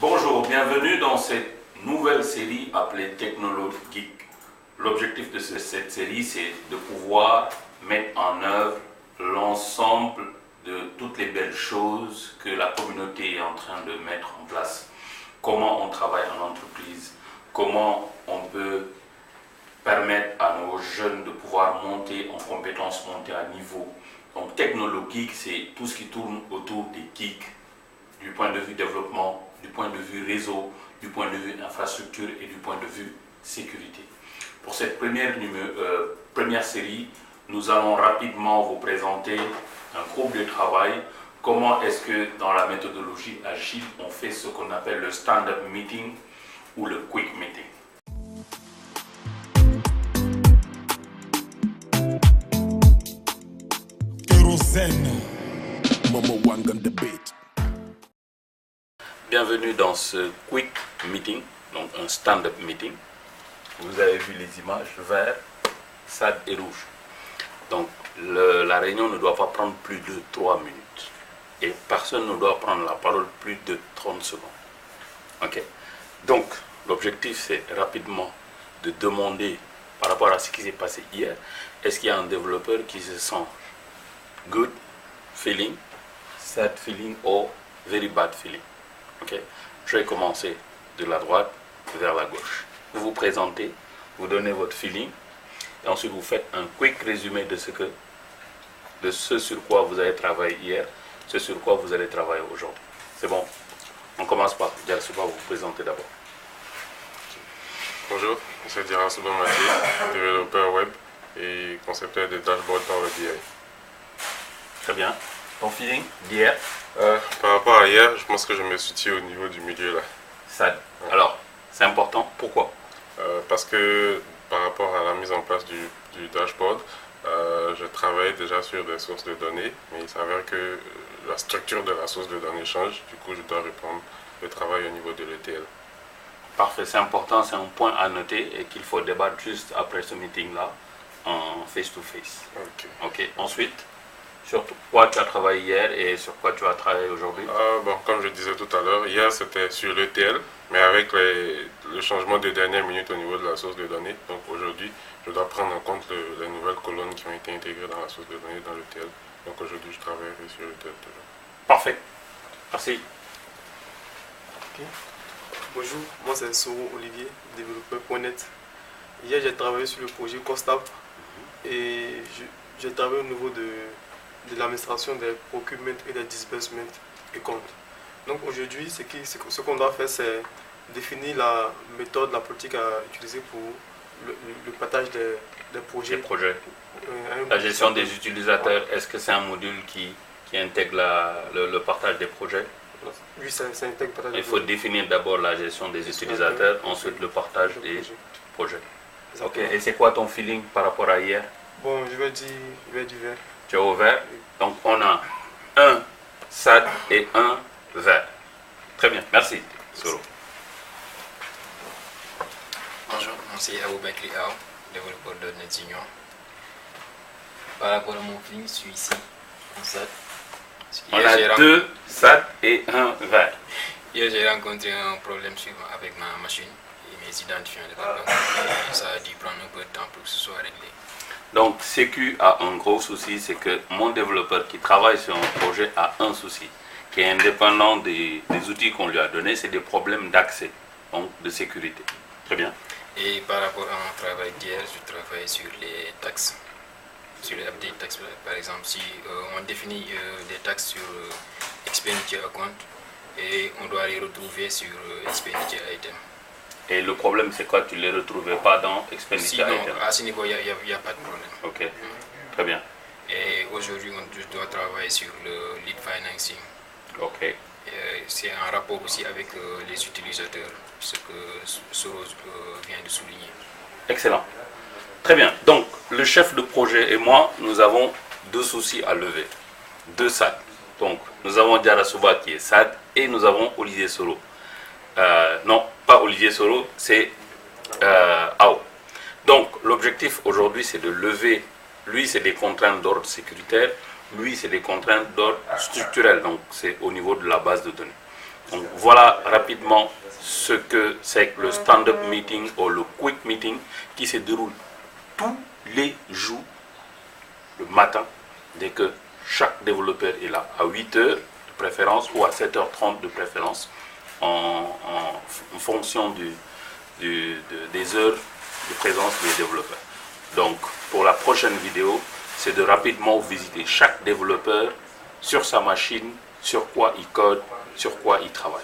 Bonjour, bienvenue dans cette nouvelle série appelée Technologique. L'objectif de cette série, c'est de pouvoir mettre en œuvre l'ensemble de toutes les belles choses que la communauté est en train de mettre en place. Comment on travaille en entreprise, comment on peut permettre à nos jeunes de pouvoir monter en compétences, monter à niveau. Donc technologique, c'est tout ce qui tourne autour des geeks, du point de vue développement, du point de vue réseau, du point de vue infrastructure et du point de vue sécurité. Pour cette première série, nous allons rapidement vous présenter un groupe de travail. Comment est-ce que dans la méthodologie agile, on fait ce qu'on appelle le stand-up meeting ou le quick meeting. Bienvenue dans ce quick meeting, donc un stand-up meeting. Vous avez vu les images, vert, SAD et rouge. Donc la réunion ne doit pas prendre plus de 3 minutes. Et personne ne doit prendre la parole plus de 30 secondes. Ok. Donc l'objectif, c'est rapidement de demander par rapport à ce qui s'est passé hier, est-ce qu'il y a un développeur qui se sent good feeling, sad feeling ou very bad feeling. Ok. Je vais commencer de la droite vers la gauche. Vous vous présentez, vous donnez votre feeling et ensuite vous faites un quick résumé de ce sur quoi vous avez travaillé hier, ce sur quoi vous allez travailler aujourd'hui. C'est bon. On commence par Diarasuba, vous vous présentez d'abord. Bonjour, je suis Diarasuba Mathieu, développeur web et concepteur de dashboard Power BI. Très bien. Ton feeling d'hier? Par rapport à hier, je pense que je me situe au niveau du milieu là. SAD. Ouais. Alors, c'est important. Pourquoi? Parce que par rapport à la mise en place du dashboard, je travaille déjà sur des sources de données, mais il s'avère que la structure de la source de données change. Du coup, je dois reprendre le travail au niveau de l'ETL. Parfait, c'est important, c'est un point à noter et qu'il faut débattre juste après ce meeting-là en face-to-face. Ok. Ensuite, sur quoi tu as travaillé hier et sur quoi tu vas travailler aujourd'hui? Comme je disais tout à l'heure, hier c'était sur l'ETL, mais avec le changement de dernière minute au niveau de la source de données. Donc aujourd'hui, je dois prendre en compte les nouvelles colonnes qui ont été intégrées dans la source de données dans l'ETL. Donc aujourd'hui, je travaillerai sur l'ETL toujours. Parfait. Merci. Okay. Bonjour, moi c'est Soro Olivier, développeur.net. Hier, j'ai travaillé sur le projet COSTAP et j'ai travaillé au niveau de l'administration des procurements et des disbursements et comptes. Donc aujourd'hui, ce qu'on doit faire, c'est définir la méthode, la politique à utiliser pour le partage des projets. Les projets. La gestion des utilisateurs, est-ce que c'est un module qui intègre le partage des projets? Oui, ça intègre le partage des projets. Il faut définir d'abord la gestion des utilisateurs, ensuite le partage des projets. Ok. Et c'est quoi ton feeling par rapport à hier? Bon, je vais dire du vert. Tu es au vert. Donc on a un SAD et un vert. Très bien, merci. Solo. Bonjour, c'est Aboubakri Ao, développeur de .NET Junior. Par rapport à mon feeling, je suis ici, en SAD. On a 2 SAD et un vert. Hier, j'ai rencontré un problème avec ma machine et mes identifiants de carbone. Ça a dû prendre un peu de temps pour que ce soit réglé. Donc, CQ a un gros souci, c'est que mon développeur qui travaille sur un projet a un souci, qui est indépendant des outils qu'on lui a donnés, c'est des problèmes d'accès, donc de sécurité. Très bien. Et par rapport à mon travail d'hier, je travaille sur les taxes, sur les update taxes. Par exemple, si on définit des taxes sur expenditure account et on doit les retrouver sur expenditure item. Et le problème, c'est quoi? Tu ne les retrouvais pas dans expenditure item? À ce niveau, il n'y a pas de problème. Ok, très bien. Et aujourd'hui, je dois travailler sur le lead financing. Ok. C'est un rapport aussi avec les utilisateurs, ce que Soros vient de souligner. Excellent. Très bien. Donc, le chef de projet et moi, nous avons 2 soucis à lever. 2 SAD. Donc, nous avons Diarasuba qui est SAD et nous avons Olivier Soro. Non, pas Olivier Soro, c'est AO. Donc, l'objectif aujourd'hui, c'est de lever, lui, c'est des contraintes d'ordre sécuritaire, lui, c'est des contraintes d'ordre structurel, donc c'est au niveau de la base de données. Donc voilà rapidement ce que c'est que le stand-up meeting ou le quick meeting qui se déroule tous les jours le matin, dès que chaque développeur est là, à 8 h de préférence ou à 7h30 de préférence, en fonction des heures de présence des développeurs. Donc pour la prochaine vidéo, c'est de rapidement visiter chaque développeur sur sa machine, sur quoi il code, sur quoi il travaille.